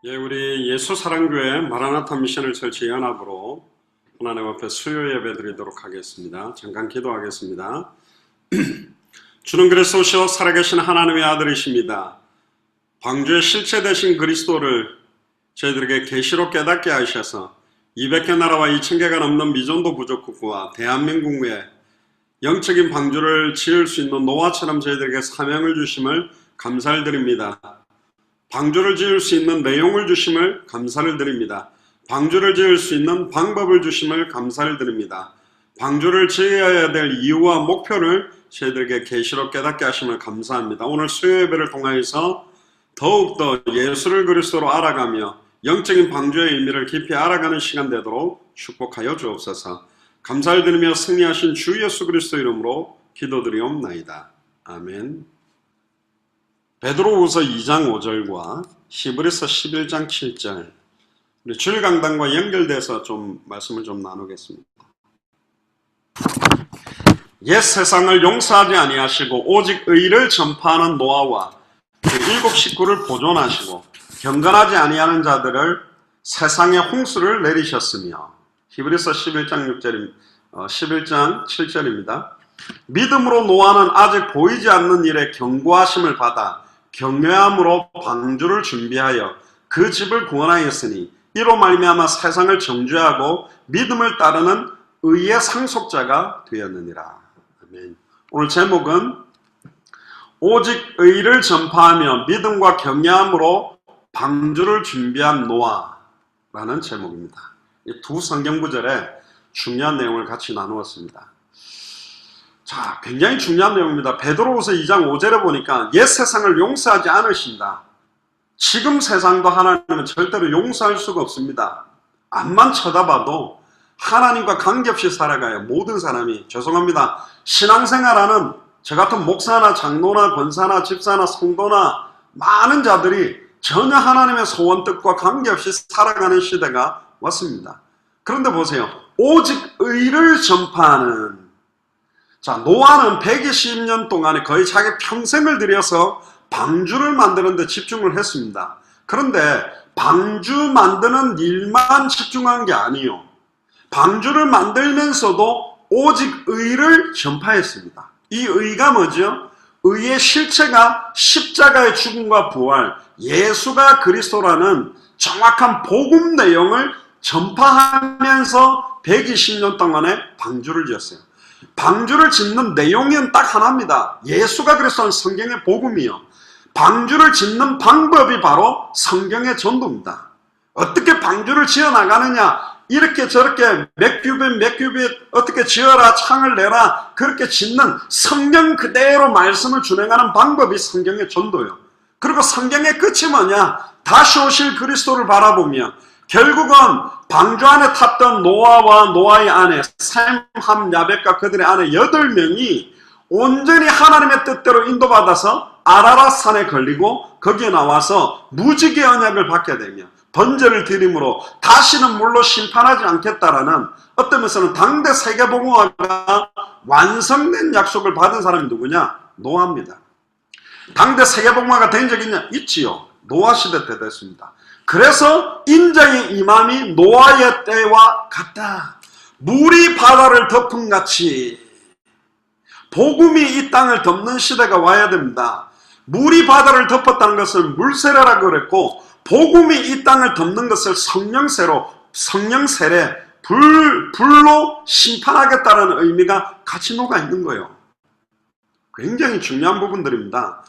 예, 우리 예수사랑교회 마라나타 미션을 설치 연합으로 하나님 앞에 수요 예배 드리도록 하겠습니다. 잠깐 기도하겠습니다. 주는 그리스도시요 살아계신 하나님의 아들이십니다. 방주의 실체 되신 그리스도를 저희들에게 계시로 깨닫게 하셔서 200개 나라와 2000개가 넘는 미전도 부족국과 대한민국에 영적인 방주를 지을 수 있는 노아처럼 저희들에게 사명을 주심을 감사를 드립니다. 방주를 지을 수 있는 내용을 주심을 감사를 드립니다. 방주를 지을 수 있는 방법을 주심을 감사를 드립니다. 방주를 지어야 될 이유와 목표를 저희들에게 계시로 깨닫게 하심을 감사합니다. 오늘 수요 예배를 통하여서 더욱더 예수를 그리스도로 알아가며 영적인 방주의 의미를 깊이 알아가는 시간 되도록 축복하여 주옵소서. 감사를 드리며 승리하신 주 예수 그리스도 이름으로 기도드리옵나이다. 아멘. 베드로후서 2장 5절과 히브리서 11장 7절 우리 주일 강단과 연결돼서 좀 말씀을 좀 나누겠습니다. 옛 세상을 용서하지 아니하시고 오직 의를 전파하는 노아와 그 7 식구를 보존하시고 경건하지 아니하는 자들을 세상에 홍수를 내리셨으며 히브리서 11장 7절입니다. 믿음으로 노아는 아직 보이지 않는 일에 경고하심을 받아 경외함으로 방주를 준비하여 그 집을 구원하였으니 이로 말미암아 세상을 정죄하고 믿음을 따르는 의의 상속자가 되었느니라. 아멘. 오늘 제목은 오직 의를 전파하며 믿음과 경외함으로 방주를 준비한 노아라는 제목입니다. 이 두 성경 구절에 중요한 내용을 같이 나누었습니다. 자, 굉장히 중요한 내용입니다. 베드로후서 2장 5절에 보니까 옛 세상을 용서하지 않으신다. 지금 세상도 하나님은 절대로 용서할 수가 없습니다. 앞만 쳐다봐도 하나님과 관계없이 살아가요. 모든 사람이. 죄송합니다. 신앙생활하는 저 같은 목사나 장로나 권사나 집사나 성도나 많은 자들이 전혀 하나님의 소원 뜻과 관계없이 살아가는 시대가 왔습니다. 그런데 보세요. 오직 의를 전파하는, 자, 노아는 120년 동안에 거의 자기 평생을 들여서 방주를 만드는 데 집중을 했습니다. 그런데 방주 만드는 일만 집중한 게 아니에요. 방주를 만들면서도 오직 의를 전파했습니다. 이 의가 뭐죠? 의의 실체가 십자가의 죽음과 부활, 예수가 그리스도라는 정확한 복음 내용을 전파하면서 120년 동안에 방주를 지었어요. 방주를 짓는 내용은 딱 하나입니다. 예수가 그리스도는 성경의 복음이요. 방주를 짓는 방법이 바로 성경의 전도입니다. 어떻게 방주를 지어나가느냐, 이렇게 저렇게 몇 큐빗 어떻게 지어라, 창을 내라, 그렇게 짓는 성경 그대로 말씀을 준행하는 방법이 성경의 전도예요. 그리고 성경의 끝이 뭐냐, 다시 오실 그리스도를 바라보며 결국은 방주 안에 탔던 노아와 노아의 아내 셈, 함, 야벳과 그들의 아내 8명이 온전히 하나님의 뜻대로 인도받아서 아라랏 산에 걸리고 거기에 나와서 무지개 언약을 받게 되며 번제를 드림으로 다시는 물로 심판하지 않겠다라는, 어떤 면에서는 당대 세계복음화가 완성된 약속을 받은 사람이 누구냐? 노아입니다. 당대 세계복음화가 된 적이 있냐? 있지요. 노아 시대 때 됐습니다. 그래서 인자의 임함이 노아의 때와 같다. 물이 바다를 덮은 같이 복음이 이 땅을 덮는 시대가 와야 됩니다. 물이 바다를 덮었다는 것을 물세례라고 그랬고, 복음이 이 땅을 덮는 것을 성령세례, 불로 심판하겠다는 의미가 같이 녹아 있는 거예요. 굉장히 중요한 부분들입니다.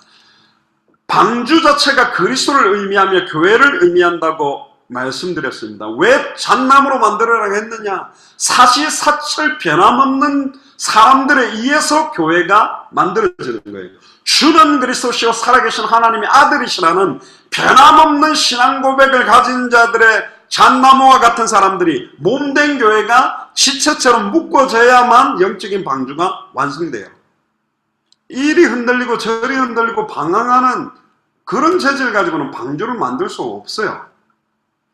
방주 자체가 그리스도를 의미하며 교회를 의미한다고 말씀드렸습니다. 왜 잣나무로 만들어라고 했느냐? 사시사철 변함없는 사람들에 의해서 교회가 만들어지는 거예요. 주는 그리스도시요 살아계신 하나님의 아들이시라는 변함없는 신앙 고백을 가진 자들의 잣나무와 같은 사람들이 몸된 교회가 지체처럼 묶어져야만 영적인 방주가 완성돼요. 이리 흔들리고 저리 흔들리고 방황하는 그런 재질을 가지고는 방주를 만들 수 없어요.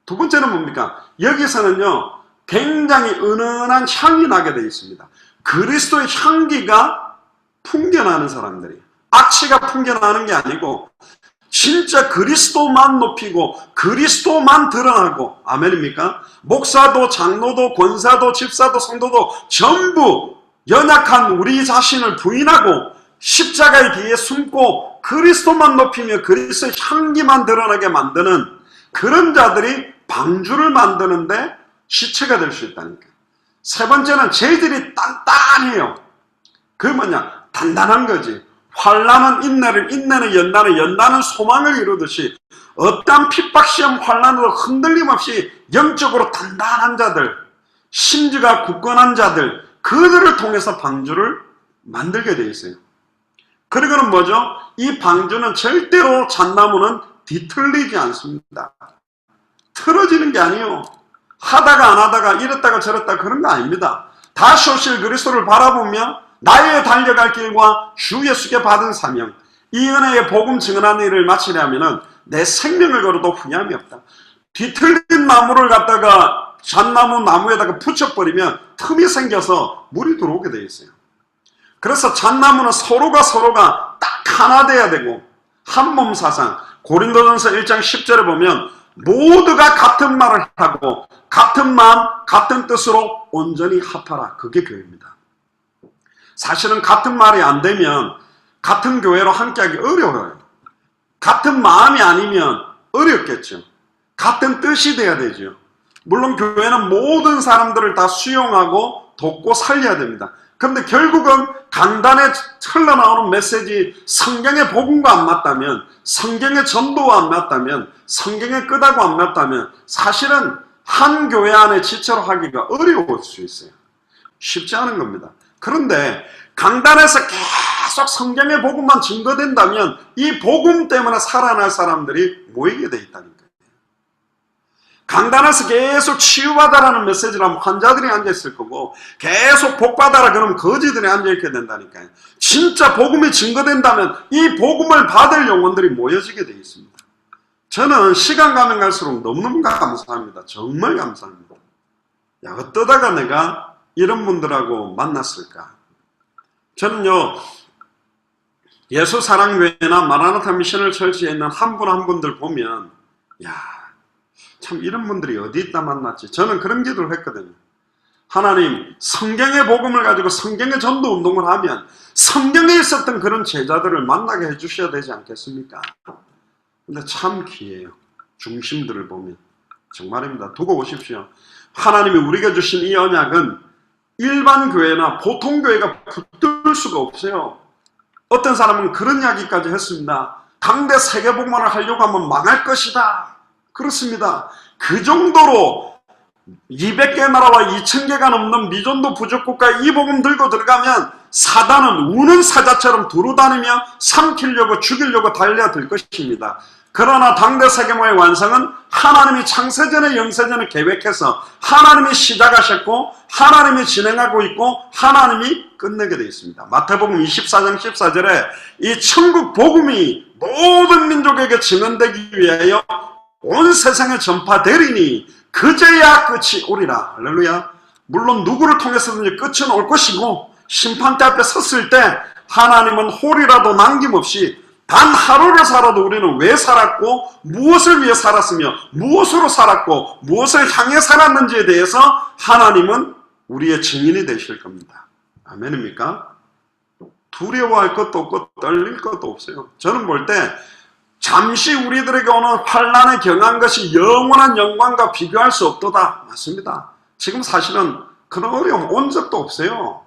두 번째는 뭡니까? 여기서는요, 굉장히 은은한 향이 나게 되어 있습니다. 그리스도의 향기가 풍겨나는 사람들이, 악취가 풍겨나는 게 아니고 진짜 그리스도만 높이고 그리스도만 드러나고, 아멘입니까? 목사도 장로도 권사도 집사도 성도도 전부 연약한 우리 자신을 부인하고 십자가의 뒤에 숨고 그리스도만 높이며 그리스도의 향기만 드러나게 만드는 그런 자들이 방주를 만드는데 시체가 될 수 있다니까. 세 번째는 재질이 단단해요. 그게 뭐냐? 단단한 거지. 환난은 인내를, 인내는 연단을, 연단은 소망을 이루듯이 어떠한 핍박, 시험, 환난으로 흔들림 없이 영적으로 단단한 자들, 심지가 굳건한 자들, 그들을 통해서 방주를 만들게 되어 있어요. 그리고는 뭐죠? 이 방주는 절대로 잣나무는 뒤틀리지 않습니다. 틀어지는 게 아니에요. 하다가 안 하다가 이랬다가 저랬다가 그런 거 아닙니다. 다시 오실 그리스도를 바라보며 나의 달려갈 길과 주 예수께 받은 사명, 이 은혜의 복음 증언하는 일을 마치려면 내 생명을 걸어도 후회함이 없다. 뒤틀린 나무를 갖다가 잣나무 나무에다가 붙여버리면 틈이 생겨서 물이 들어오게 되어 있어요. 그래서 잣나무는 서로가 딱 하나 돼야 되고, 한 몸 사상, 고린도전서 1장 10절에 보면 모두가 같은 말을 하고 같은 마음 같은 뜻으로 온전히 합하라. 그게 교회입니다. 사실은 같은 말이 안 되면 같은 교회로 함께하기 어려워요. 같은 마음이 아니면 어렵겠죠. 같은 뜻이 돼야 되죠. 물론 교회는 모든 사람들을 다 수용하고 돕고 살려야 됩니다. 그런데 결국은 강단에 흘러나오는 메시지, 성경의 복음과 안 맞다면, 성경의 전도와 안 맞다면, 성경의 끄다고 안 맞다면 사실은 한 교회 안에 지체로 하기가 어려울 수 있어요. 쉽지 않은 겁니다. 그런데 강단에서 계속 성경의 복음만 증거된다면 이 복음 때문에 살아날 사람들이 모이게 돼 있다니까요. 강단에서 계속 치유받아라는 메시지를 하면 환자들이 앉아있을 거고, 계속 복받아라 그러면 거지들이 앉아있게 된다니까요. 진짜 복음이 증거된다면 이 복음을 받을 영혼들이 모여지게 되어 있습니다. 저는 시간 가면 갈수록 너무너무 감사합니다. 정말 감사합니다. 야, 어떠다가 내가 이런 분들하고 만났을까? 저는요, 예수사랑교회나 마라나타 미션을 설치해 있는 한 분 한 분들 보면, 야, 참 이런 분들이 어디 있다 만났지. 저는 그런 기도를 했거든요. 하나님, 성경의 복음을 가지고 성경의 전도 운동을 하면 성경에 있었던 그런 제자들을 만나게 해주셔야 되지 않겠습니까? 근데 참 귀해요. 중심들을 보면. 정말입니다. 두고 오십시오. 하나님이 우리가 주신 이 언약은 일반 교회나 보통 교회가 붙들 수가 없어요. 어떤 사람은 그런 이야기까지 했습니다. 당대 세계복음화를 하려고 하면 망할 것이다. 그렇습니다. 그 정도로 200개 나라와 2000개가 넘는 미전도 부족국가에 이 복음 들고 들어가면 사단은 우는 사자처럼 두루다니며 삼키려고 죽이려고 달려들 것입니다. 그러나 당대 세계화의 완성은 하나님이 창세전에 영세전에 계획해서 하나님이 시작하셨고 하나님이 진행하고 있고 하나님이 끝내게 되어 있습니다. 마태복음 24장 14절에 이 천국 복음이 모든 민족에게 증언되기 위하여 온 세상에 전파되리니 그제야 끝이 오리라. 할렐루야. 물론 누구를 통해서든지 끝은 올 것이고 심판대 앞에 섰을 때 하나님은 홀이라도 남김없이 단 하루를 살아도 우리는 왜 살았고 무엇을 위해 살았으며 무엇으로 살았고 무엇을 향해 살았는지에 대해서 하나님은 우리의 증인이 되실 겁니다. 아멘입니까? 두려워할 것도 없고 떨릴 것도 없어요. 저는 볼 때 잠시 우리들에게 오는 환난에 경한 것이 영원한 영광과 비교할 수 없도다. 맞습니다. 지금 사실은 그런 어려움 온 적도 없어요.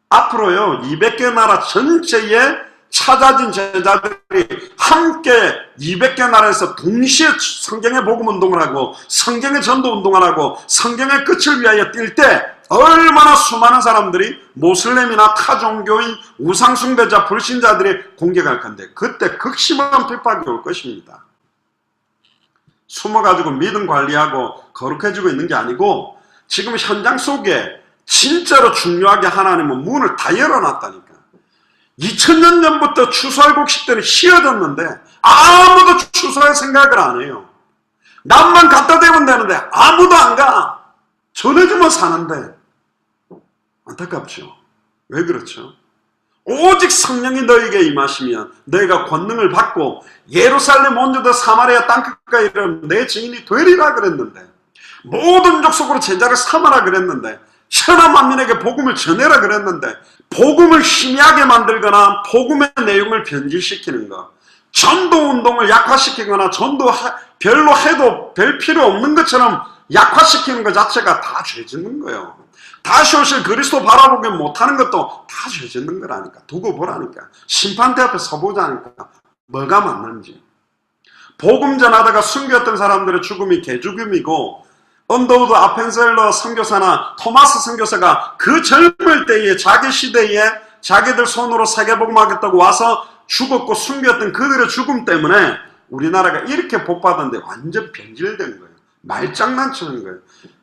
앞으로요 200개 나라 전체에 찾아진 제자들이 함께 200개 나라에서 동시에 성경의 복음 운동을 하고 성경의 전도 운동을 하고 성경의 끝을 위하여 뛸 때 얼마나 수많은 사람들이 모슬렘이나 타 종교인 우상숭배자 불신자들이 공격할 건데 그때 극심한 핍박이 올 것입니다. 숨어가지고 믿음 관리하고 거룩해지고 있는 게 아니고 지금 현장 속에 진짜로 중요하게 하나님은 문을 다 열어놨다니까. 2000년 전부터 추수할 곡식들이 씌어졌는데 아무도 추수할 생각을 안 해요. 남만 갖다 대면 되는데 아무도 안 가. 전해주면 사는데 안타깝죠. 왜 그렇죠? 오직 성령이 너에게 임하시면 너희가 권능을 받고 예루살렘 온 유다 사마리아 땅끝까지 이르면 내 증인이 되리라 그랬는데, 모든 족속으로 제자를 삼아라 그랬는데, 천하 만민에게 복음을 전해라 그랬는데, 복음을 희미하게 만들거나 복음의 내용을 변질시키는 것, 전도 운동을 약화시키거나 전도 별로 해도 별 필요 없는 것처럼 약화시키는 것 자체가 다 죄짓는 거예요. 다시 오실 그리스도 바라보기 못하는 것도 다 죄짓는 거라니까. 두고 보라니까. 심판대 앞에 서보자니까. 뭐가 맞는지. 복음 전하다가 숨겼던 사람들의 죽음이 개죽음이고, 언더우드 아펜셀러 선교사나 토마스 선교사가 그 젊을 때에 자기 시대에 자기들 손으로 세계복음하겠다고 와서 죽었고 숨겼던 그들의 죽음 때문에 우리나라가 이렇게 복받았는데 완전 변질된 거예요. 말장난치는 거예요.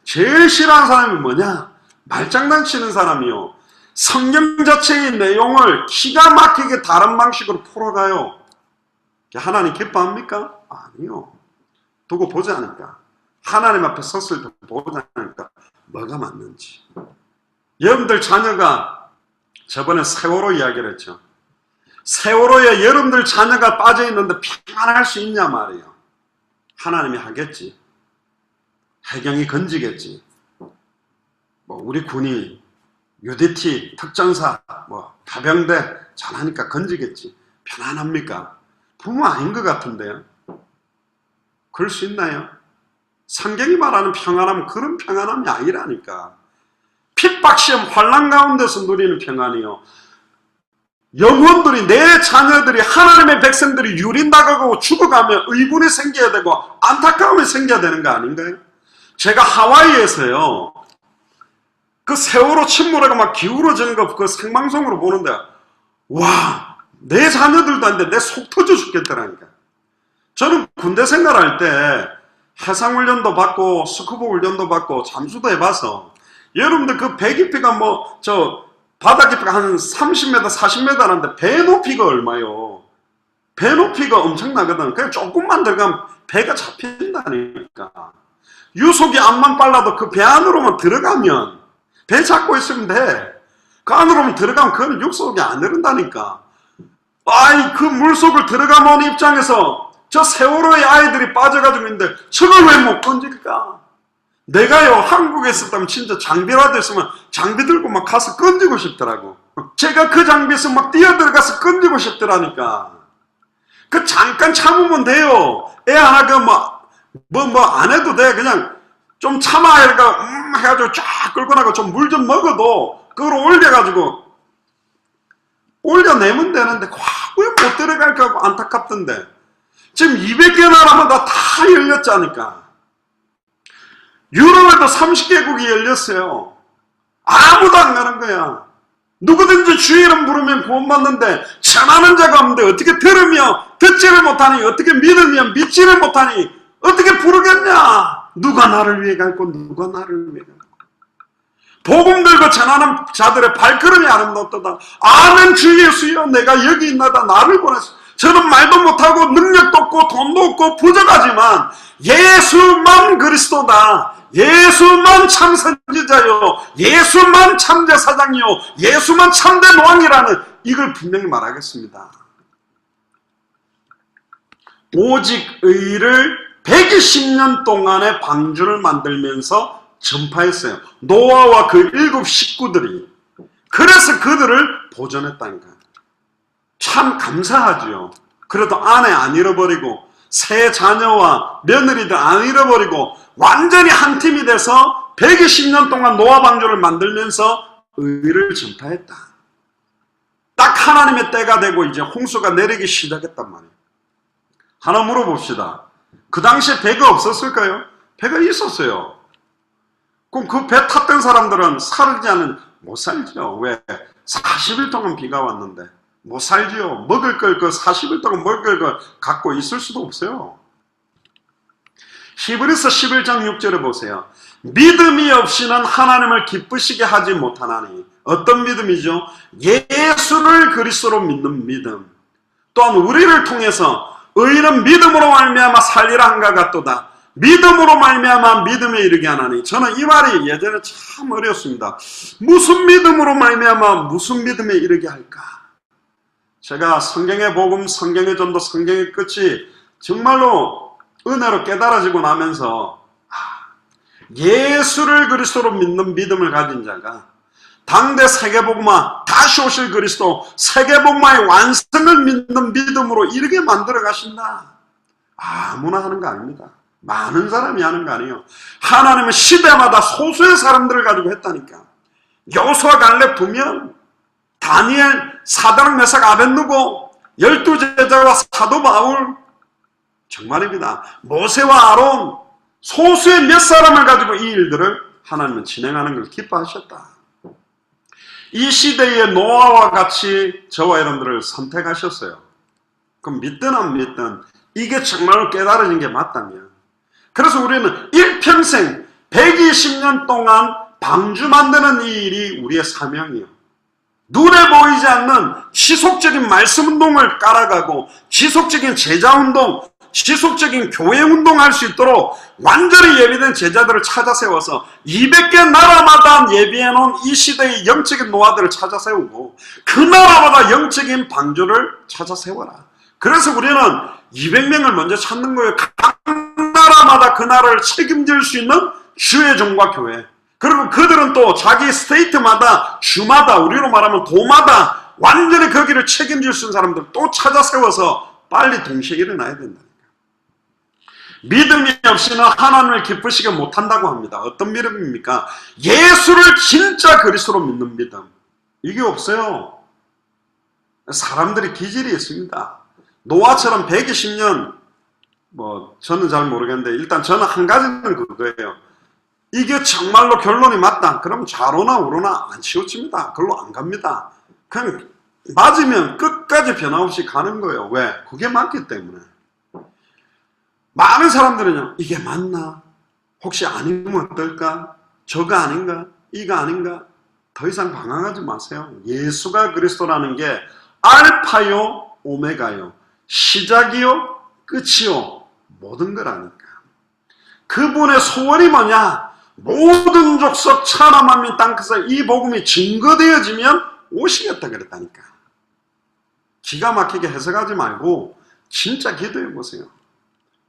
제일 싫어하는 사람이 뭐냐? 말장난치는 사람이요. 성경 자체의 내용을 기가 막히게 다른 방식으로 풀어가요. 하나님 기뻐합니까? 아니요. 두고 보자니까. 하나님 앞에 섰을 때 보자니까 뭐가 맞는지. 여러분들 자녀가, 저번에 세월호 이야기를 했죠. 세월호에 여러분들 자녀가 빠져있는데 평안할 수 있냐 말이에요. 하나님이 하겠지. 해경이 건지겠지. 우리 군이 UDT 특전사 파병대 잘하니까 건지겠지. 편안합니까? 부모 아닌 것 같은데요. 그럴 수 있나요? 성경이 말하는 평안함은 그런 평안함이 아니라니까. 핍박 시험 환난 가운데서 누리는 평안이요. 영혼들이, 내 자녀들이, 하나님의 백성들이 유린당하고 죽어가면 의문이 생겨야 되고 안타까움이 생겨야 되는 거 아닌가요? 제가 하와이에서요, 그 세월호 침몰해가 막 기울어지는 거 그 생방송으로 보는데, 와, 내 자녀들도 아닌데 내 속 터져 죽겠더라니까. 저는 군대 생활할 때 해상훈련도 받고 스쿠버 훈련도 받고 잠수도 해봐서, 여러분들 그 배 깊이가 바다 깊이가 한 30m, 40m라는데 배 높이가 얼마요? 배 높이가 엄청나거든. 그냥 조금만 들어가면 배가 잡힌다니까. 유속이 암만 빨라도 그 배 안으로만 들어가면, 배 잡고 있으면 돼. 그 안으로만 들어가면 그건 육속이 안 흐른다니까. 아이, 그 물속을 들어가면 온 입장에서 저 세월호의 아이들이 빠져가지고 있는데 저걸 왜 못 건질까? 내가요, 한국에 있었다면 진짜 장비라도 있으면 장비 들고 막 가서 건지고 싶더라고. 제가 그 장비에서 막 뛰어들어가서 건지고 싶더라니까. 그 잠깐 참으면 돼요. 애 하나 안 해도 돼. 그냥 좀 참아 해가지고 쫙 끌고 나가 좀 물 좀 먹어도 그걸 올려가지고 올려내면 되는데 왜 못 들어갈까 하고 안타깝던데. 지금 200개 나라마다 다 열렸자니까. 유럽에도 30개국이 열렸어요. 아무도 안 가는 거야. 누구든지 주의 이름 부르면 구원받는데 전하는 자가 없는데 어떻게 들으며 듣지를 못하니, 어떻게 믿으며 믿지를 못하니 어떻게 부르겠냐. 누가 나를 위해 갈고 누가 나를 위해 갈고. 복음 들고 전하는 자들의 발걸음이 아름답도다. 아멘 주 예수여, 내가 여기 있나다. 나를 보냈어. 저는 말도 못하고 능력도 없고 돈도 없고 부족하지만 예수만 그리스도다. 예수만 참 선지자요, 예수만 참 제사장이요, 예수만 참된 왕이라는 이걸 분명히 말하겠습니다. 오직 의를 120년 동안의 방주를 만들면서 전파했어요. 노아와 그 7 식구들이. 그래서 그들을 보존했다니까. 참 감사하지요. 그래도 아내 안 잃어버리고 새 자녀와 며느리들 안 잃어버리고 완전히 한 팀이 돼서 120년 동안 노아 방주를 만들면서 의를 전파했다. 딱 하나님의 때가 되고 이제 홍수가 내리기 시작했단 말이에요. 하나 물어봅시다. 그 당시에 배가 없었을까요? 배가 있었어요. 그럼 그 배 탔던 사람들은 살지 않은, 못 살죠. 왜? 40일 동안 비가 왔는데 못 살지요. 먹을 걸, 그 40일 동안 먹을 걸 갖고 있을 수도 없어요. 히브리서 11장 6절에 보세요. 믿음이 없이는 하나님을 기쁘시게 하지 못하나니. 어떤 믿음이죠? 예수를 그리스도로 믿는 믿음. 또한 우리를 통해서 의인은 믿음으로 말미암아 살리라 한가 같도다. 믿음으로 말미암아 믿음에 이르게 하나니. 저는 이 말이 예전에 참 어려웠습니다. 무슨 믿음으로 말미암아 무슨 믿음에 이르게 할까? 제가 성경의 복음, 성경의 전도, 성경의 끝이 정말로 은혜로 깨달아지고 나면서 예수를 그리스도로 믿는 믿음을 가진 자가 당대 세계복음화, 다시 오실 그리스도, 세계복음화의 완성을 믿는 믿음으로 이렇게 만들어 가신다. 아무나 하는 거 아닙니다. 많은 사람이 하는 거 아니에요. 하나님은 시대마다 소수의 사람들을 가지고 했다니까. 여호수아 갈렙 두면, 다니엘, 사드락 메삭 아벳느고, 12제자와 사도 바울, 정말입니다. 모세와 아론, 소수의 몇 사람을 가지고 이 일들을 하나님은 진행하는 걸 기뻐하셨다. 이 시대의 노아와 같이 저와 여러분들을 선택하셨어요. 그럼 믿든 안 믿든 이게 정말로 깨달아진 게 맞다면, 그래서 우리는 일평생 120년 동안 방주 만드는 이 일이 우리의 사명이요. 눈에 보이지 않는 지속적인 말씀 운동을 깔아가고 지속적인 제자 운동, 지속적인 교회 운동할 수 있도록 완전히 예비된 제자들을 찾아 세워서 200개 나라마다 예비해놓은 이 시대의 영적인 노아들을 찾아 세우고 그 나라마다 영적인 방주를 찾아 세워라. 그래서 우리는 200명을 먼저 찾는 거예요. 각 나라마다 그 나라를 책임질 수 있는 주의 종과 교회. 그리고 그들은 또 자기 스테이트마다, 주마다, 우리로 말하면 도마다 완전히 거기를 책임질 수 있는 사람들 또 찾아 세워서 빨리 동시에 일어나야 된다. 믿음이 없이는 하나님을 기쁘시게 못한다고 합니다. 어떤 믿음입니까? 예수를 진짜 그리스도로 믿는 믿음. 이게 없어요. 사람들이 기질이 있습니다. 노아처럼 120년, 저는 잘 모르겠는데 일단 저는 한 가지는 그거예요. 이게 정말로 결론이 맞다. 그럼 좌로나 우로나 안 치우칩니다. 그걸로 안 갑니다. 그냥 맞으면 끝까지 변함없이 가는 거예요. 왜? 그게 맞기 때문에. 많은 사람들은요, 이게 맞나? 혹시 아니면 어떨까? 저가 아닌가? 이가 아닌가? 더 이상 방황하지 마세요. 예수가 그리스도라는 게 알파요, 오메가요. 시작이요, 끝이요. 모든 거라니까. 그분의 소원이 뭐냐? 모든 족속 천하만민 땅끝에 이 복음이 증거되어지면 오시겠다 그랬다니까. 기가 막히게 해석하지 말고 진짜 기도해 보세요.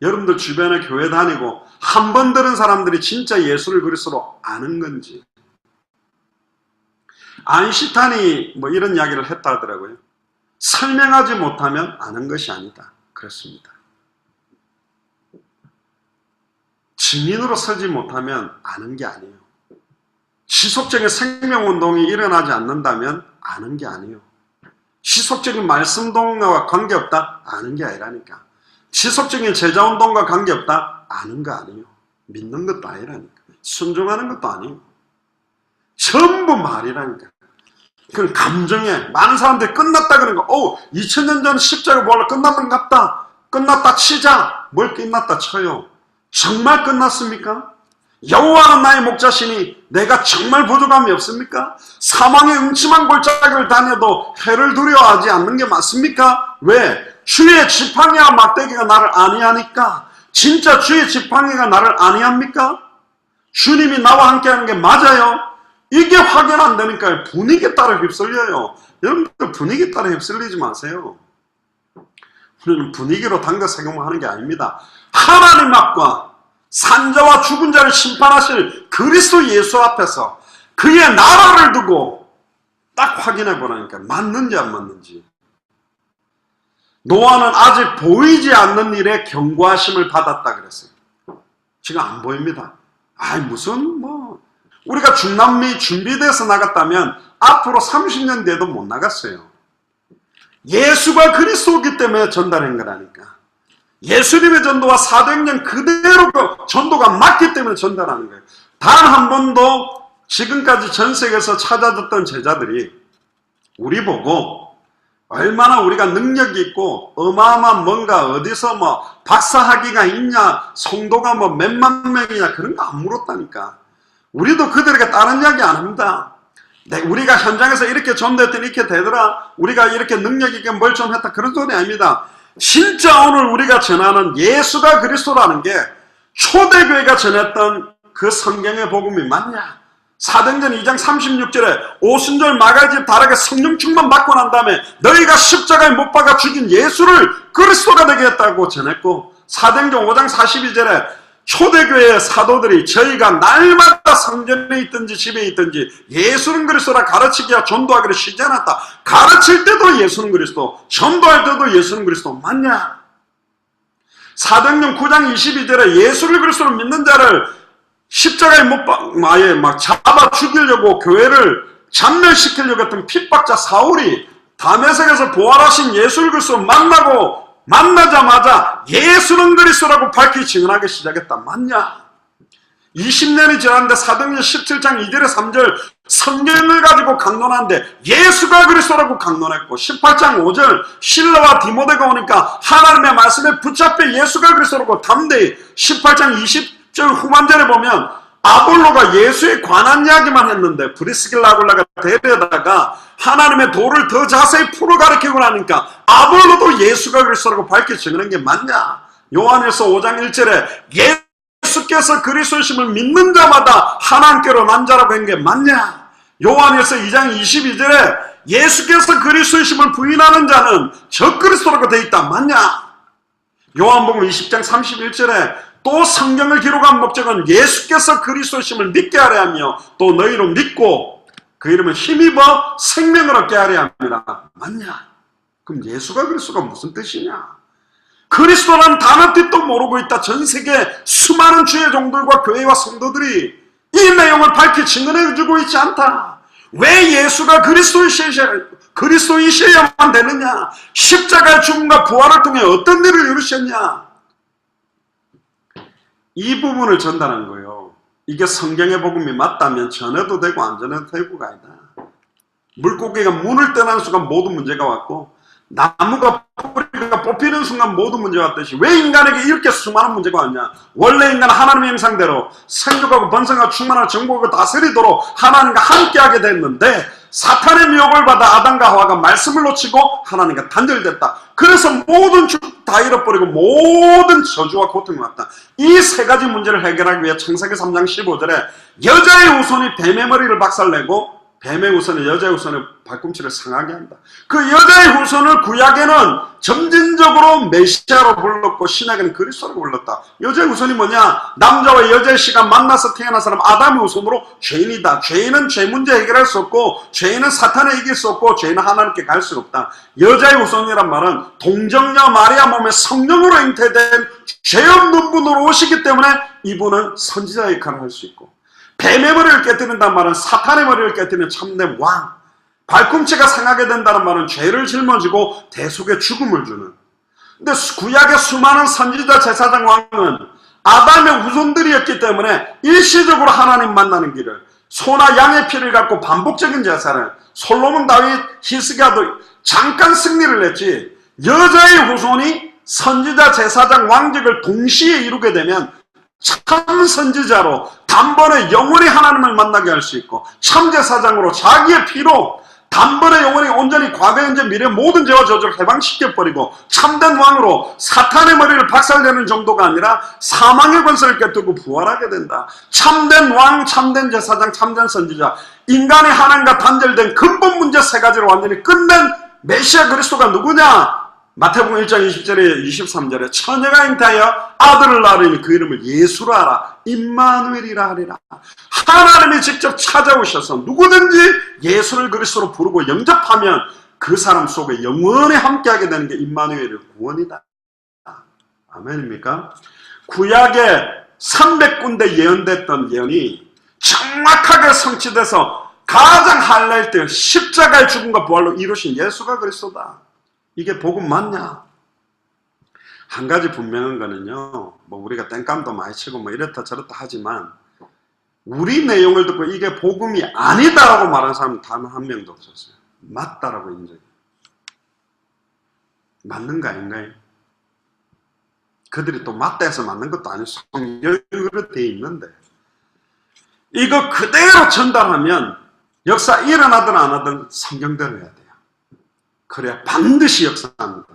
여러분들 주변에 교회 다니고 한 번 들은 사람들이 진짜 예수를 그리스도로 아는 건지. 아인슈타인이 이런 이야기를 했다 하더라고요. 설명하지 못하면 아는 것이 아니다. 그렇습니다. 증인으로 서지 못하면 아는 게 아니에요. 지속적인 생명운동이 일어나지 않는다면 아는 게 아니에요. 지속적인 말씀동과 관계없다? 아는 게 아니라니까. 지속적인 제자운동과 관계없다? 아는 거 아니에요. 믿는 것도 아니라니까. 순종하는 것도 아니에요. 전부 말이라니까. 그 감정에 많은 사람들이 끝났다 그러는 거. 2000년 전 십자가 보러 끝났는 것 같다. 끝났다 치자. 뭘 끝났다 쳐요. 정말 끝났습니까? 여호와는 나의 목자시니 내가 정말 부족함이 없습니까? 사망의 음침한 골짜기를 다녀도 해를 두려워하지 않는 게 맞습니까? 왜? 주의 지팡이와 막대기가 나를 아니하니까. 진짜 주의 지팡이가 나를 아니합니까? 주님이 나와 함께하는 게 맞아요? 이게 확인 안 되니까 분위기에 따라 휩쓸려요. 여러분들 분위기에 따라 휩쓸리지 마세요. 우리는 분위기로 당겨 생각하는 게 아닙니다. 하나님 앞과 산자와 죽은 자를 심판하실 그리스도 예수 앞에서 그의 나라를 두고 딱 확인해 보라니까. 맞는지 안 맞는지. 노아는 아직 보이지 않는 일에 경고하심을 받았다 그랬어요. 지금 안 보입니다. 무슨 우리가 중남미 준비돼서 나갔다면 앞으로 30년 뒤에도 못 나갔어요. 예수가 그리스도이기 때문에 전달한 거라니까. 예수님의 전도와 사도행전 그대로 전도가 맞기 때문에 전달하는 거예요. 단 한 번도 지금까지 전 세계에서 찾아듣던 제자들이 우리 보고 얼마나 우리가 능력이 있고 어마어마한 뭔가 어디서 박사학위가 있냐, 성도가 몇만 명이냐 그런 거 안 물었다니까. 우리도 그들에게 다른 이야기 안 합니다. 우리가 현장에서 이렇게 전도했더니 이렇게 되더라. 우리가 이렇게 능력 있게 뭘 좀 했다. 그런 소리 아닙니다. 진짜 오늘 우리가 전하는 예수가 그리스도라는 게 초대교회가 전했던 그 성경의 복음이 맞냐? 사도행전 2장 36절에 오순절 마가집 다락에 성령 충만 받고 난 다음에 너희가 십자가에 못 박아 죽인 예수를 그리스도가 되게 했다고 전했고, 사도행전 5장 42절에 초대교회의 사도들이 저희가 날마다 성전에 있든지 집에 있든지 예수는 그리스도라 가르치기와 전도하기를 쉬지 않았다. 가르칠 때도 예수는 그리스도, 전도할 때도 예수는 그리스도 맞냐? 사도행전 9장 22절에 예수를 그리스도로 믿는 자를 십자가에 막 잡아 죽이려고 교회를 잔멸시키려고 했던 핍박자 사울이 다메섹에서 부활하신 예수를 그리스도 만나자마자 예수는 그리스도라고 밝히 증언하기 시작했다. 맞냐? 20년이 지났는데 사도행전 17장 2절에 3절 성경을 가지고 강론하는데 예수가 그리스도라고 강론했고, 18장 5절 실라와 디모데가 오니까 하나님의 말씀에 붙잡혀 예수가 그리스도라고 담대히, 18장 20절 후반절에 보면 아볼로가 예수에 관한 이야기만 했는데 브리스길라 아굴라가 데려다가 하나님의 도를 더 자세히 풀어 가르치고 나니까 아볼로도 예수가 그리스도라고 밝히 증언한 게 맞냐? 요한일서 5장 1절에 예수께서 그리스도심을 믿는 자마다 하나님께로 난 자라고 한 게 맞냐? 요한일서 2장 22절에 예수께서 그리스도심을 부인하는 자는 적그리스도라고 되어 있다. 맞냐? 요한복음 20장 31절에 또 성경을 기록한 목적은 예수께서 그리스도심을 믿게 하려 하며 또 너희로 믿고 그 이름을 힘입어 생명을 얻게 하려 합니다. 맞냐? 그럼 예수가 그리스도가 무슨 뜻이냐? 그리스도라는 단어 뜻도 모르고 있다. 전 세계 수많은 주의 종들과 교회와 성도들이 이 내용을 밝히 증언해주고 있지 않다. 왜 예수가 그리스도이셔야만 되느냐? 십자가의 죽음과 부활을 통해 어떤 일을 이루셨냐? 이 부분을 전달한 거예요. 이게 성경의 복음이 맞다면 전해도 되고 안 전해도 되고가 아니다. 물고기가 문을 떠나는 순간 모든 문제가 왔고, 나무가 뿌리가 뽑히는 순간 모든 문제가 왔듯이 왜 인간에게 이렇게 수많은 문제가 왔냐? 원래 인간은 하나님의 형상대로 생육하고 번성하고 충만하고 정복하고 다스리도록 하나님과 함께하게 됐는데, 사탄의 미혹을 받아 아담과 하와가 말씀을 놓치고 하나님과 단절됐다. 그래서 모든 축 다 잃어버리고 모든 저주와 고통이 왔다. 이 세 가지 문제를 해결하기 위해 창세기 3장 15절에 여자의 후손이 뱀의 머리를 박살내고 뱀의 후손이 여자의 후손의 발꿈치를 상하게 한다. 그 여자의 후손을 구약에는 점진적으로 메시아로 불렀고 신약에는 그리스도로 불렀다. 여자의 후손이 뭐냐? 남자와 여자의 씨가 만나서 태어난 사람 아담의 후손으로 죄인이다. 죄인은 죄 문제 해결할 수 없고, 죄인은 사탄에 이길 수 없고, 죄인은 하나님께 갈 수 없다. 여자의 후손이란 말은 동정녀 마리아 몸에 성령으로 잉태된 죄 없는 분으로 오시기 때문에 이분은 선지자 역할을 할 수 있고, 뱀의 머리를 깨뜨린다는 말은 사탄의 머리를 깨뜨리는 참된 왕, 발꿈치가 상하게 된다는 말은 죄를 짊어지고 대속의 죽음을 주는. 근데 구약의 수많은 선지자 제사장 왕은 아담의 후손들이었기 때문에 일시적으로 하나님 만나는 길을, 소나 양의 피를 갖고 반복적인 제사를, 솔로몬, 다윗, 히스기야도 잠깐 승리를 했지, 여자의 후손이 선지자 제사장 왕직을 동시에 이루게 되면 참 선지자로 단번에 영원히 하나님을 만나게 할 수 있고, 참 제사장으로 자기의 피로 단번에 영원히 온전히 과거, 현재, 미래 모든 죄와 저주를 해방시켜버리고, 참된 왕으로 사탄의 머리를 박살내는 정도가 아니라 사망의 권세를 깨뜨리고 부활하게 된다. 참된 왕, 참된 제사장, 참된 선지자, 인간이 하나님과 단절된 근본 문제 세 가지를 완전히 끝낸 메시아 그리스도가 누구냐? 마태복음 1장 20절에 23절에 처녀가 잉태하여 아들을 낳으니 그 이름을 예수라 하라. 임마누엘이라 하리라. 하나님이 직접 찾아오셔서 누구든지 예수를 그리스도로 부르고 영접하면 그 사람 속에 영원히 함께하게 되는 게 임마누엘의 구원이다. 아멘입니까? 구약에 300군데 예언됐던 예언이 정확하게 성취돼서 가장 하이라이트, 십자가의 죽음과 부활로 이루신 예수가 그리스도다. 이게 복음 맞냐? 한 가지 분명한 거는요, 뭐 우리가 땡감도 많이 치고 뭐 이렇다 저렇다 하지만, 우리 내용을 듣고 이게 복음이 아니다라고 말하는 사람은 단 한 명도 없었어요. 맞다라고 인정해요. 맞는 거 아닌가요? 그들이 또 맞다 해서 맞는 것도 아니고 성경으로 되어 있는데, 이거 그대로 전달하면 역사 일어나든 안 하든 성경대로 해야 돼요. 그래야 반드시 역사합니다.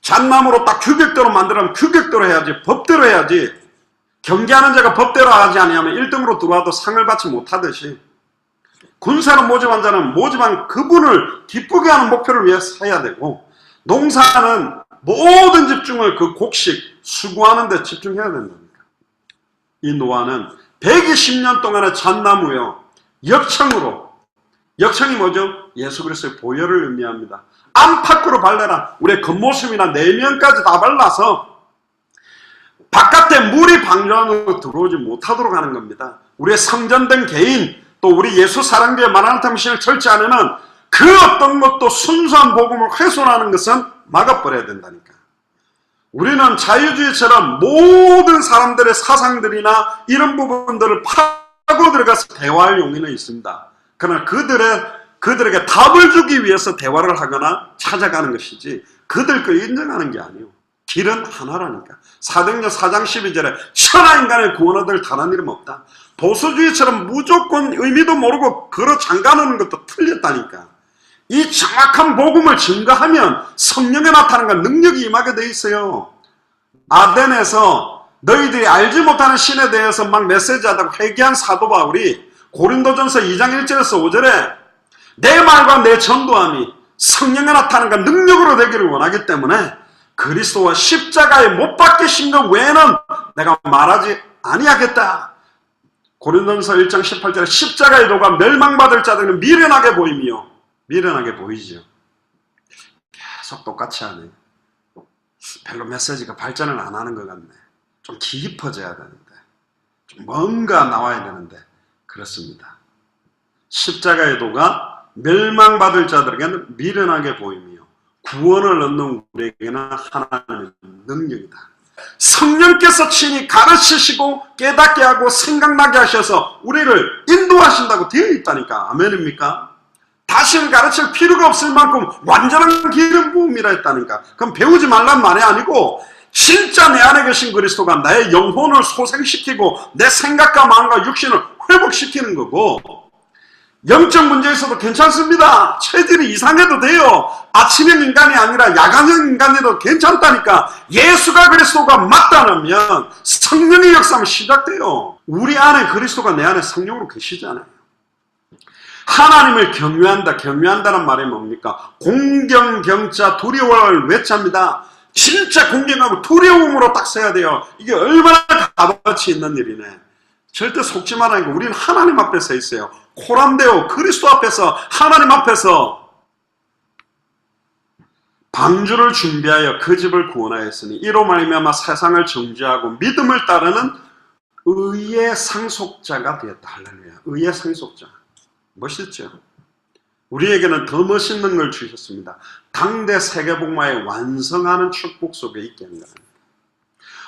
잣나무로 딱 규격대로 만들면 규격대로 해야지, 법대로 해야지. 경계하는 자가 법대로 하지 아니하면 1등으로 들어와도 상을 받지 못하듯이 군사로 모집한 자는 모집한 그분을 기쁘게 하는 목표를 위해서 해야 되고, 농사는 모든 집중을 그 곡식 수고하는 데 집중해야 된다니까. 이 노아는 120년 동안의 잣나무요 역청으로, 역청이 뭐죠? 예수 그리스도의 보혈을 의미합니다. 안팎으로 발라라. 우리의 겉모습이나 내면까지 다 발라서 바깥에 물이 방전으로 들어오지 못하도록 하는 겁니다. 우리의 성전된 개인, 또 우리 예수 사랑교회 마라나타 미션을 철저히 하면은 그 어떤 것도 순수한 복음을 훼손하는 것은 막아버려야 된다니까. 우리는 자유주의처럼 모든 사람들의 사상들이나 이런 부분들을 파고 들어가서 대화할 용의는 있습니다. 그러나 그들에게 답을 주기 위해서 대화를 하거나 찾아가는 것이지 그들 걸 인정하는 게 아니에요. 길은 하나라니까. 사도행전 4장 12절에 천하 인간의 구원 얻을 다른 이름 없다. 보수주의처럼 무조건 의미도 모르고 걸어 잠가놓는 것도 틀렸다니까. 이 정확한 복음을 증거하면 성령에 나타나는 능력이 임하게 돼 있어요. 아덴에서 너희들이 알지 못하는 신에 대해서 막 메시지하다고 회개한 사도 바울이 고린도전서 2장 1절에서 5절에 내 말과 내 전도함이 성령에 나타나는 능력으로 되기를 원하기 때문에 그리스도와 십자가에 못 박히신 것 외에는 내가 말하지 아니하겠다. 고린도전서 1장 18절에 십자가의 도가 멸망받을 자들은 미련하게 보이며, 미련하게 보이죠. 계속 똑같이 하네. 별로 메시지가 발전을 안 하는 것 같네. 좀 깊어져야 되는데, 좀 뭔가 나와야 되는데 그렇습니다. 십자가의 도가 멸망받을 자들에게는 미련하게 보이며 구원을 얻는 우리에게는 하나님의 능력이다. 성령께서 친히 가르치시고 깨닫게 하고 생각나게 하셔서 우리를 인도하신다고 되어 있다니까. 아멘입니까? 다시는 가르칠 필요가 없을 만큼 완전한 기름 부음이라 했다니까. 그럼 배우지 말란 말이 아니고 진짜 내 안에 계신 그리스도가 나의 영혼을 소생시키고 내 생각과 마음과 육신을 회복시키는 거고, 영적 문제에서도 괜찮습니다. 체질이 이상해도 돼요. 아침형 인간이 아니라 야간형 인간이도 괜찮다니까. 예수가 그리스도가 맞다면 성령의 역사는 시작돼요. 우리 안에 그리스도가 내 안에 성령으로 계시잖아요. 하나님을 경외한다. 경외한다는 말이 뭡니까? 공경경자 두려워를 외칩니다. 진짜 공경하고 두려움으로 딱 서야 돼요. 이게 얼마나 값어치 있는 일이네. 절대 속지 말아야 하고, 우리는 하나님 앞에 서 있어요. 코람데오 그리스도 앞에서, 하나님 앞에서 방주를 준비하여 그 집을 구원하였으니 이로 말미암아 세상을 정죄하고 믿음을 따르는 의의 상속자가 되었다. 할렐루야. 의의 상속자. 멋있죠? 우리에게는 더 멋있는 걸 주셨습니다. 당대 세계복마에 완성하는 축복 속에 있게 하는 겁니다.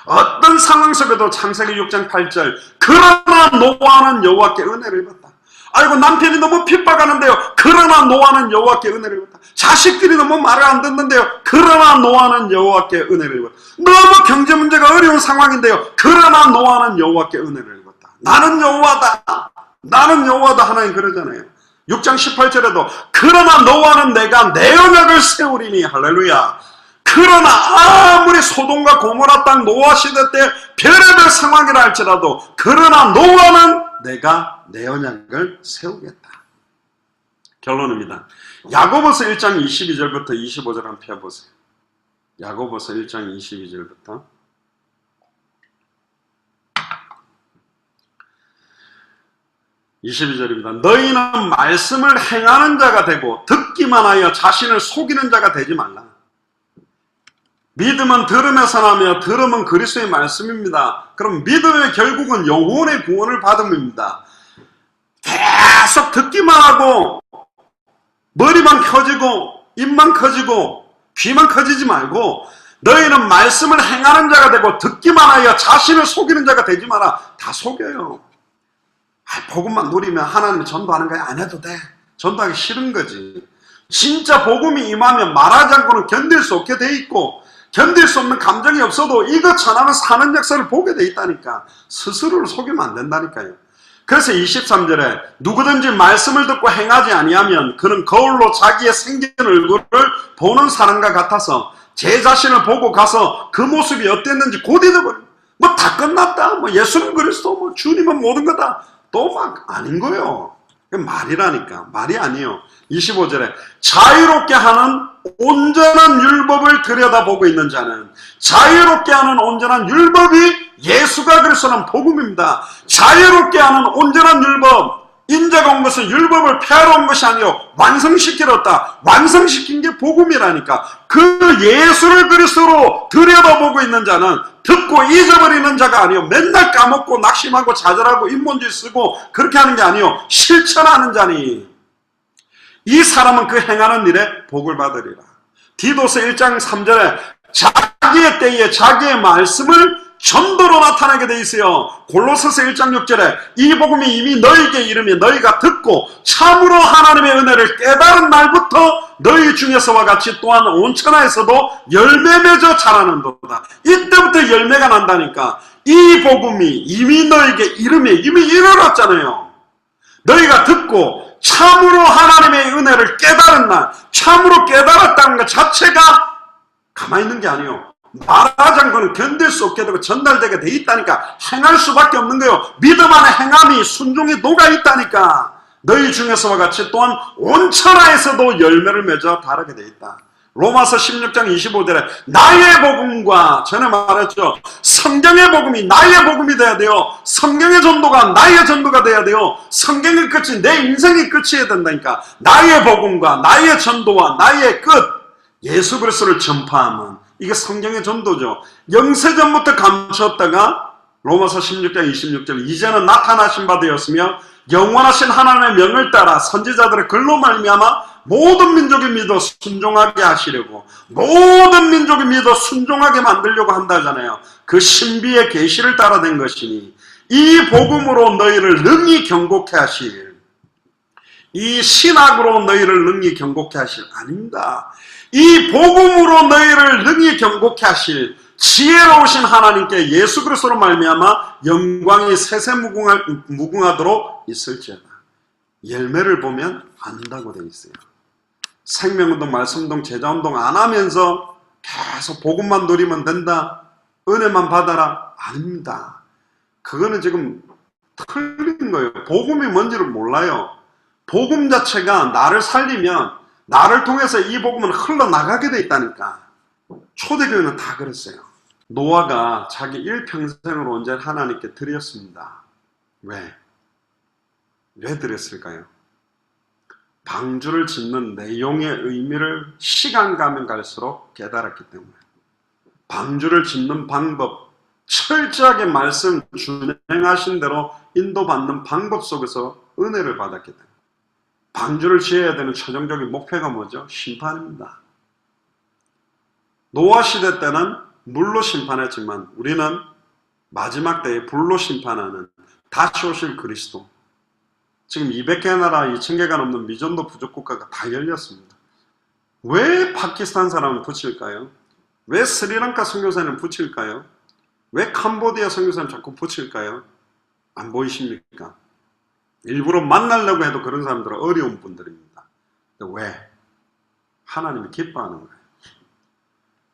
어떤 상황 속에도 창세기 6장 8절 그러나 노아는 여호와께 은혜를 받다. 아이고 남편이 너무 핍박하는데요. 그러나 노아는 여호와께 은혜를 받다. 자식들이 너무 말을 안 듣는데요. 그러나 노아는 여호와께 은혜를 받다. 너무 경제 문제가 어려운 상황인데요. 그러나 노아는 여호와께 은혜를 받다. 나는 여호와다. 나는 여호와다. 하나님 그러잖아요. 6장 18절에도 그러나 노아는 내가 내 언약을 세우리니. 할렐루야. 그러나 아무리 소돔과 고모라 땅 노아 시대 때 별의별 상황이라 할지라도 그러나 노아는 내가 내 언약을 세우겠다. 결론입니다. 야고보서 1장 22절부터 25절 한번 펴보세요. 야고보서 1장 22절부터 22절입니다. 너희는 말씀을 행하는 자가 되고 듣기만 하여 자신을 속이는 자가 되지 말라. 믿음은 들음에서 나며 들음은 그리스도의 말씀입니다. 그럼 믿음의 결국은 영혼의 구원을 받음입니다. 계속 듣기만 하고 머리만 커지고 입만 커지고 귀만 커지지 말고 너희는 말씀을 행하는 자가 되고 듣기만 하여 자신을 속이는 자가 되지 마라. 다 속여요. 복음만 누리면 하나님이 전도하는 거야. 안 해도 돼. 전도하기 싫은 거지. 진짜 복음이 임하면 말하지 않고는 견딜 수 없게 돼 있고 견딜 수 없는 감정이 없어도 이것 전하면 사는 역사를 보게 돼 있다니까. 스스로를 속이면 안 된다니까요. 그래서 23절에 누구든지 말씀을 듣고 행하지 아니하면 그는 거울로 자기의 생긴 얼굴을 보는 사람과 같아서 제 자신을 보고 가서 그 모습이 어땠는지 곧 잊어버려요. 뭐 다 끝났다. 뭐 예수는 그리스도, 뭐 주님은 모든 거다. 또 막 아닌 거예요. 말이라니까. 말이 아니에요. 25절에 자유롭게 하는 온전한 율법을 들여다보고 있는 자는, 자유롭게 하는 온전한 율법이 예수가 그리스도는 복음입니다. 자유롭게 하는 온전한 율법, 인자가 온 것은 율법을 폐하러 온 것이 아니요 완성시키러 왔다. 완성시킨 게 복음이라니까. 그 예수를 그리스도로 들여다보고 있는 자는 듣고 잊어버리는 자가 아니요 맨날 까먹고 낙심하고 좌절하고 인본주의 쓰고 그렇게 하는 게 아니요 실천하는 자니 이 사람은 그 행하는 일에 복을 받으리라. 디도서 1장 3절에 자기의 때에 자기의 말씀을 전도로 나타나게 돼 있어요. 골로새서 1장 6절에 이 복음이 이미 너희에게 이르며 너희가 듣고 참으로 하나님의 은혜를 깨달은 날부터 너희 중에서와 같이 또한 온 천하에서도 열매 맺어 자라는도다. 이때부터 열매가 난다니까. 이 복음이 이미 너희에게 이르며 이미 이르렀잖아요. 너희가 듣고 참으로 하나님의 은혜를 깨달은 날, 참으로 깨달았다는 것 자체가 가만히 있는 게 아니에요. 말하자는 것은 견딜 수 없게 되고 전달되게 돼 있다니까. 행할 수밖에 없는 거예요. 믿음 안에 행함이 순종이 녹아 있다니까. 너희 중에서와 같이 또한 온 천하에서도 열매를 맺어 다르게 돼 있다. 로마서 16장 25절에 나의 복음과 전에 말했죠. 성경의 복음이 나의 복음이 돼야 돼요. 성경의 전도가 나의 전도가 돼야 돼요. 성경의 끝이 내 인생의 끝이어야 된다니까. 나의 복음과 나의 전도와 나의 끝, 예수 그리스도를 전파하면 이게 성경의 전도죠. 영세전부터 감추었다가 로마서 16장 26절 이제는 나타나신 바 되었으며 영원하신 하나님의 명을 따라 선지자들의 글로 말미암아 모든 민족이 믿어 순종하게 하시려고, 모든 민족이 믿어 순종하게 만들려고 한다잖아요. 그 신비의 계시를 따라 된 것이니 이 복음으로 너희를 능히 경고케 하실, 이 신학으로 너희를 능히 경고케 하실 아닙니다. 이 복음으로 너희를 능히 경고케 하실 지혜로우신 하나님께 예수 그리스도로 말미암아 영광이 세세무궁하도록 있을지어다. 열매를 보면 안다고 되어 있어요. 생명운동, 말씀운동, 제자운동 안 하면서 계속 복음만 누리면 된다, 은혜만 받아라, 아닙니다. 그거는 지금 틀린 거예요. 복음이 뭔지를 몰라요. 복음 자체가 나를 살리면 나를 통해서 이 복음은 흘러나가게 돼 있다니까. 초대교회는 다 그랬어요. 노아가 자기 일평생을 온전히 하나님께 드렸습니다. 왜 드렸을까요? 방주를 짓는 내용의 의미를 시간 가면 갈수록 깨달았기 때문에. 방주를 짓는 방법, 철저하게 말씀 준행하신 대로 인도받는 방법 속에서 은혜를 받았기 때문에. 방주를 지어야 되는 최종적인 목표가 뭐죠? 심판입니다. 노아 시대 때는 물로 심판했지만 우리는 마지막 때에 불로 심판하는 다시 오실 그리스도. 지금 200개 나라 2000개가 넘는 미전도 부족 국가가 다 열렸습니다. 왜 파키스탄 사람은 붙일까요? 왜 스리랑카 선교사는 붙일까요? 왜 캄보디아 선교사는 자꾸 붙일까요? 안 보이십니까? 일부러 만나려고 해도 그런 사람들은 어려운 분들입니다. 왜? 하나님이 기뻐하는 거예요.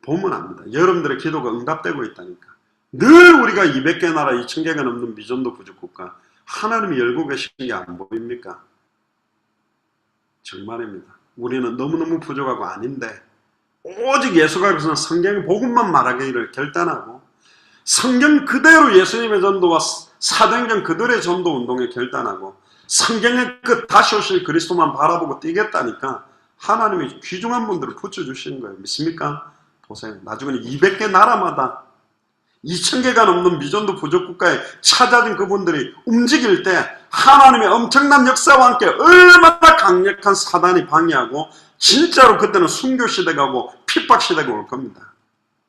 보면 압니다. 여러분들의 기도가 응답되고 있다니까. 늘 우리가 200개 나라 2000개가 넘는 미전도 부족 국가 하나님이 열고 계신 게 안 보입니까? 정말입니다. 우리는 너무너무 부족하고 아닌데 오직 예수가 그래서 성경의 복음만 말하기를 결단하고 성경 그대로 예수님의 전도와 사도행전 그들의 전도 운동에 결단하고 성경의 끝 다시 오실 그리스도만 바라보고 뛰겠다니까 하나님이 귀중한 분들을 붙여주시는 거예요. 믿습니까? 보세요. 나중에는 200개 나라마다 2000개가 넘는 미전도 부족 국가에 찾아진 그분들이 움직일 때 하나님의 엄청난 역사와 함께 얼마나 강력한 사단이 방해하고 진짜로 그때는 순교 시대가 오고 핍박 시대가 올 겁니다.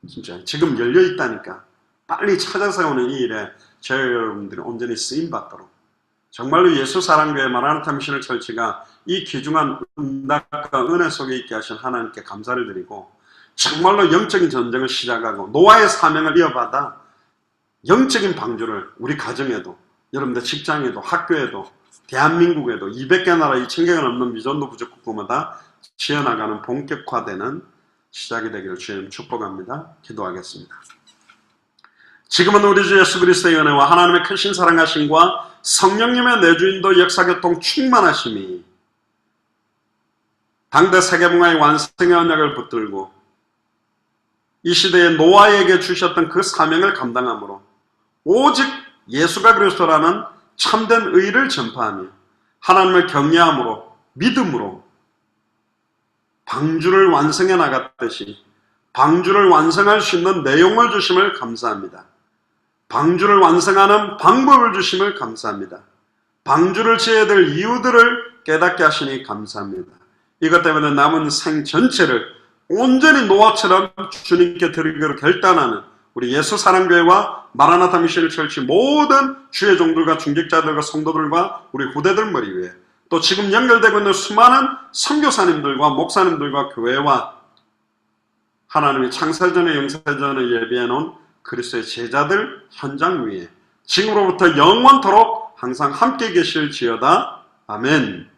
진짜 지금 열려 있다니까. 빨리 찾아서 오는 이 일에 저희 여러분들이 온전히 쓰임받도록 정말로 예수 사랑교회 마라나타 미션을 철치가 이 귀중한 응답과 은혜 속에 있게 하신 하나님께 감사를 드리고 정말로 영적인 전쟁을 시작하고 노아의 사명을 이어받아 영적인 방주를 우리 가정에도 여러분들 직장에도 학교에도 대한민국에도 200개 나라 2000개가 넘는 미전도 부족 국가마다 지어나가는 본격화되는 시작이 되기를 주님 축복합니다. 기도하겠습니다. 지금은 우리 주 예수 그리스도의 은혜와 하나님의 크신 사랑하심과 성령님의 내주인도 역사교통 충만하심이 당대 세계문화의 완성의 언약을 붙들고 이 시대에 노아에게 주셨던 그 사명을 감당함으로 오직 예수가 그리스도라는 참된 의를 전파하며 하나님을 경외함으로 믿음으로 방주를 완성해 나갔듯이 방주를 완성할 수 있는 내용을 주심을 감사합니다. 방주를 완성하는 방법을 주심을 감사합니다. 방주를 지어야 될 이유들을 깨닫게 하시니 감사합니다. 이것 때문에 남은 생 전체를 온전히 노아처럼 주님께 드리기로 결단하는 우리 예수 사랑교회와 마라나타 미션 철치 모든 주의 종들과 중직자들과 성도들과 우리 후대들 머리 위에 또 지금 연결되고 있는 수많은 선교사님들과 목사님들과 교회와 하나님이 창세전에 영세전에 예비해 놓은 그리스도의 제자들 현장 위에 지금으로부터 영원토록 항상 함께 계실지어다. 아멘.